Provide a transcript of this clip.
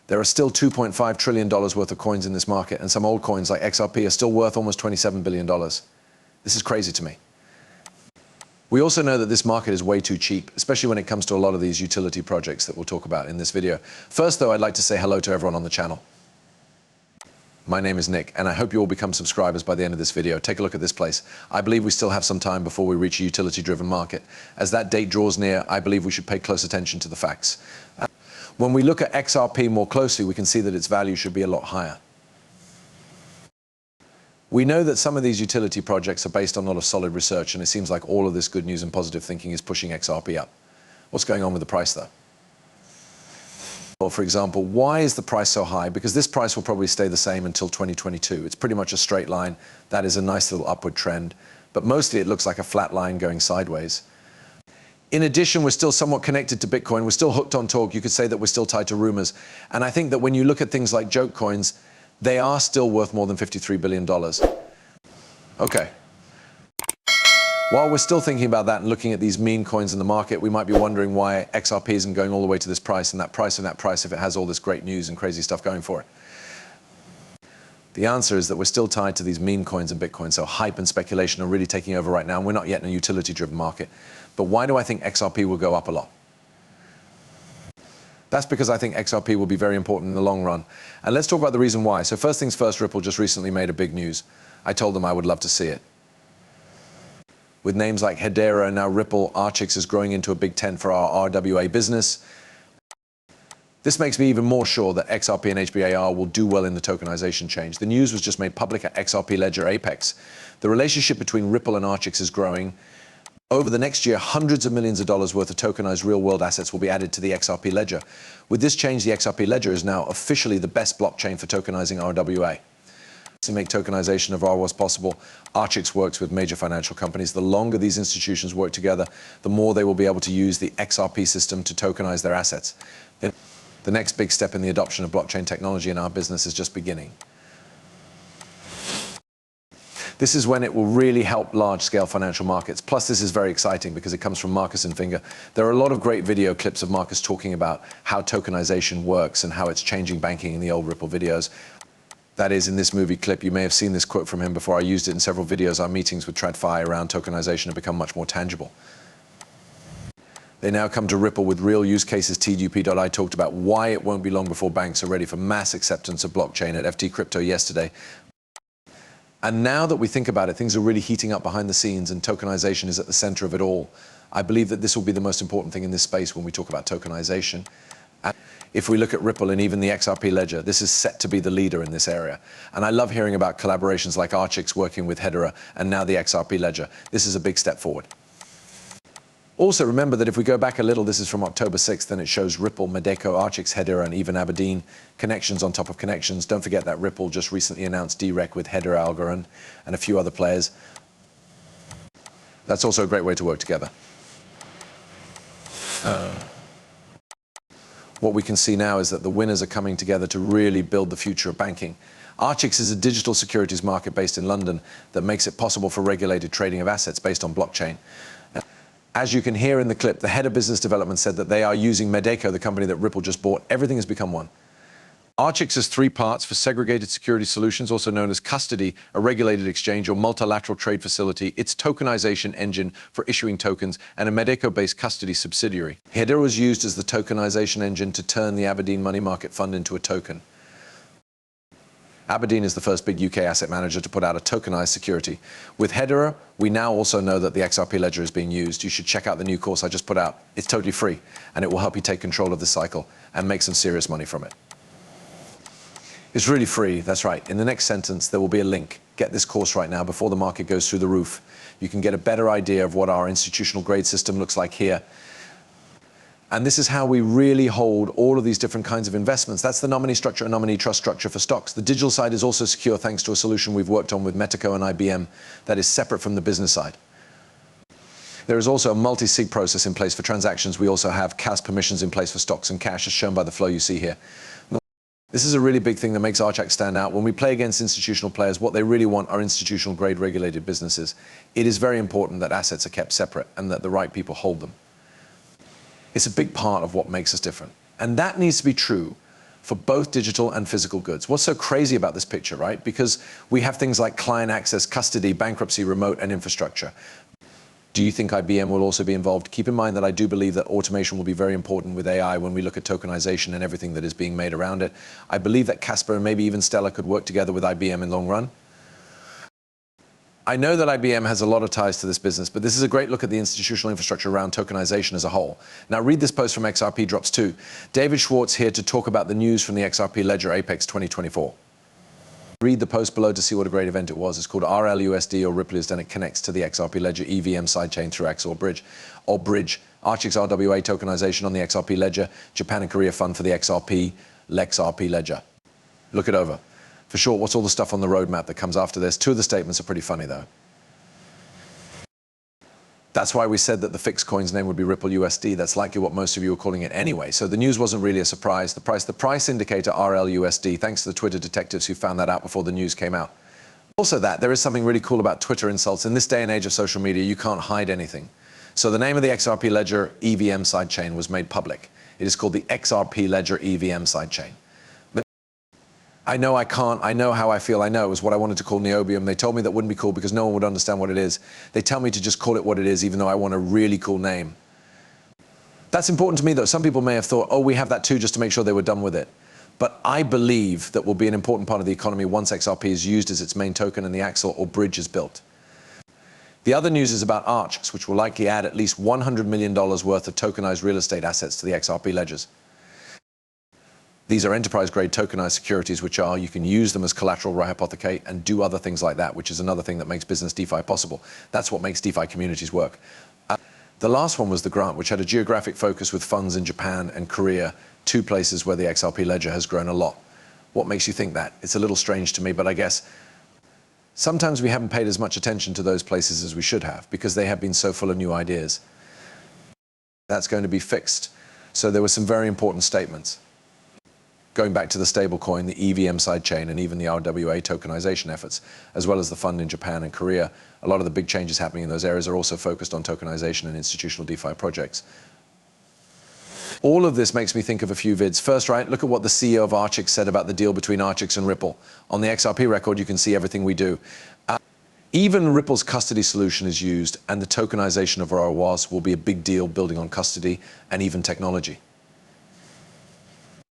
There are still $2.5 trillion worth of coins in this market, and some old coins like XRP are still worth almost $27 billion. This is crazy to me. We also know that this market is way too cheap, especially when it comes to a lot of these utility projects that we'll talk about in this video. First, though, I'd like to say hello to everyone on the channel. My name is Nick, and I hope you all become subscribers by the end of this video. Take a look at this place. I believe we still have some time before we reach a utility-driven market. As that date draws near, I believe we should pay close attention to the facts. When we look at XRP more closely, we can see that its value should be a lot higher. We know that some of these utility projects are based on a lot of solid research, and it seems like all of this good news and positive thinking is pushing XRP up. What's going on with the price, though? Well, for example, why is the price so high? Because this price will probably stay the same until 2022. It's pretty much a straight line. That is a nice little upward trend, but mostly it looks like a flat line going sideways. In addition, we're still somewhat connected to Bitcoin. We're still hooked on talk. You could say that we're still tied to rumors. And I think that when you look at things like joke coins, they are still worth more than $53 billion. Okay. While we're still thinking about that and looking at these meme coins in the market, we might be wondering why XRP isn't going all the way to this price and that price and that price if it has all this great news and crazy stuff going for it. The answer is that we're still tied to these meme coins and Bitcoin, so hype and speculation are really taking over right now, and we're not yet in a utility-driven market. But why do I think XRP will go up a lot? That's because I think XRP will be very important in the long run. And let's talk about the reason why. So first things first, Ripple just recently made a big news. I told them I would love to see it. With names like Hedera and now Ripple, sitx is growing into a big tent for our RWA business. This makes me even more sure that XRP and HBAR will do well in the tokenization change. The news was just made public at XRP Ledger Apex. The relationship between Ripple and sitx is growing. Over the next year, hundreds of millions of dollars worth of tokenized real-world assets will be added to the XRP Ledger. With this change, the XRP Ledger is now officially the best blockchain for tokenizing RWA. To make tokenization of RWAs possible, sitx works with major financial companies. The longer these institutions work together, the more they will be able to use the XRP system to tokenize their assets. The next big step in the adoption of blockchain technology in our business is just beginning. This is when it will really help large-scale financial markets. Plus, this is very exciting because it comes from Marcus and Finger. There are a lot of great video clips of Marcus talking about how tokenization works and how it's changing banking in the old Ripple videos. That is, in this movie clip, you may have seen this quote from him before. I used it in several videos. Our meetings with TradFi around tokenization have become much more tangible. They now come to Ripple with real use cases. TGP.I talked about why it won't be long before banks are ready for mass acceptance of blockchain at FT Crypto yesterday. And now that we think about it, things are really heating up behind the scenes and tokenization is at the center of it all. I believe that this will be the most important thing in this space when we talk about tokenization. And if we look at Ripple and even the XRP Ledger, this is set to be the leader in this area. And I love hearing about collaborations like sitx working with Hedera and now the XRP Ledger. This is a big step forward. Also, remember that if we go back a little, this is from October 6th, and it shows Ripple, Medeco, sitx, Hedera, and even Aberdeen. Connections on top of connections. Don't forget that Ripple just recently announced DREC with Hedera, Algorand, and a few other players. That's also a great way to work together. What we can see now is that the winners are coming together to really build the future of banking. sitx is a digital securities market based in London that makes it possible for regulated trading of assets based on blockchain. As you can hear in the clip, the head of business development said that they are using Medeco, the company that Ripple just bought. Everything has become one. sitx has three parts for segregated security solutions, also known as custody, a regulated exchange or multilateral trade facility, its tokenization engine for issuing tokens, and a Medeco-based custody subsidiary. Hedera was used as the tokenization engine to turn the Aberdeen money market fund into a token. Aberdeen is the first big UK asset manager to put out a tokenized security. With Hedera, we now also know that the XRP Ledger is being used. You should check out the new course I just put out. It's totally free, and it will help you take control of the cycle and make some serious money from it. It's really free, that's right. In the next sentence, there will be a link. Get this course right now before the market goes through the roof. You can get a better idea of what our institutional grade system looks like here. And this is how we really hold all of these different kinds of investments. That's the nominee structure and nominee trust structure for stocks. The digital side is also secure thanks to a solution we've worked on with Meteco and IBM that is separate from the business side. There is also a multi-sig process in place for transactions. We also have CAS permissions in place for stocks and cash, as shown by the flow you see here. This is a really big thing that makes sitx stand out. When we play against institutional players, what they really want are institutional grade regulated businesses. It is very important that assets are kept separate and that the right people hold them. It's a big part of what makes us different. And that needs to be true for both digital and physical goods. What's so crazy about this picture, right? Because we have things like client access, custody, bankruptcy, remote, and infrastructure. Do you think IBM will also be involved? Keep in mind that I do believe that automation will be very important with AI when we look at tokenization and everything that is being made around it. I believe that Casper and maybe even Stella could work together with IBM in long run. I know that IBM has a lot of ties to this business, but this is a great look at the institutional infrastructure around tokenization as a whole. Now read this post from XRP Drops 2. David Schwartz here to talk about the news from the XRP Ledger Apex 2024. Read the post below to see what a great event it was. It's called RLUSD or Ripple and it connects to the XRP Ledger EVM sidechain through XOR Bridge. Archix RWA tokenization on the XRP Ledger, Japan and Korea fund for the XRP Ledger. Look it over. For short, what's all the stuff on the roadmap that comes after this? Two of the statements are pretty funny, though. That's why we said that the fixed coin's name would be Ripple USD. That's likely what most of you are calling it anyway. So the news wasn't really a surprise. The price indicator RLUSD, thanks to the Twitter detectives who found that out before the news came out. Also there is something really cool about Twitter insults. In this day and age of social media, you can't hide anything. So the name of the XRP Ledger EVM sidechain was made public. It is called the XRP Ledger EVM sidechain. I know how I feel, I know. It was what I wanted to call Neobium. They told me that wouldn't be cool because no one would understand what it is. They tell me to just call it what it is, even though I want a really cool name. That's important to me, though. Some people may have thought, oh, we have that too, just to make sure they were done with it. But I believe that will be an important part of the economy once XRP is used as its main token and the axle or bridge is built. The other news is about Archix, which will likely add at least $100 million worth of tokenized real estate assets to the XRP ledgers. These are enterprise-grade tokenized securities, which are, you can use them as collateral, rehypothecate, and do other things like that, which is another thing that makes business DeFi possible. That's what makes DeFi communities work. The last one was the grant, which had a geographic focus with funds in Japan and Korea, two places where the XRP Ledger has grown a lot. What makes you think that? It's a little strange to me, but I guess sometimes we haven't paid as much attention to those places as we should have, because they have been so full of new ideas. That's going to be fixed. So there were some very important statements. Going back to the stablecoin, the EVM sidechain, and even the RWA tokenization efforts, as well as the fund in Japan and Korea, a lot of the big changes happening in those areas are also focused on tokenization and institutional DeFi projects. All of this makes me think of a few vids. First, right, look at what the CEO of Archix said about the deal between Archix and Ripple. On the XRP record, you can see everything we do. Even Ripple's custody solution is used, and the tokenization of our OAS will be a big deal building on custody and even technology.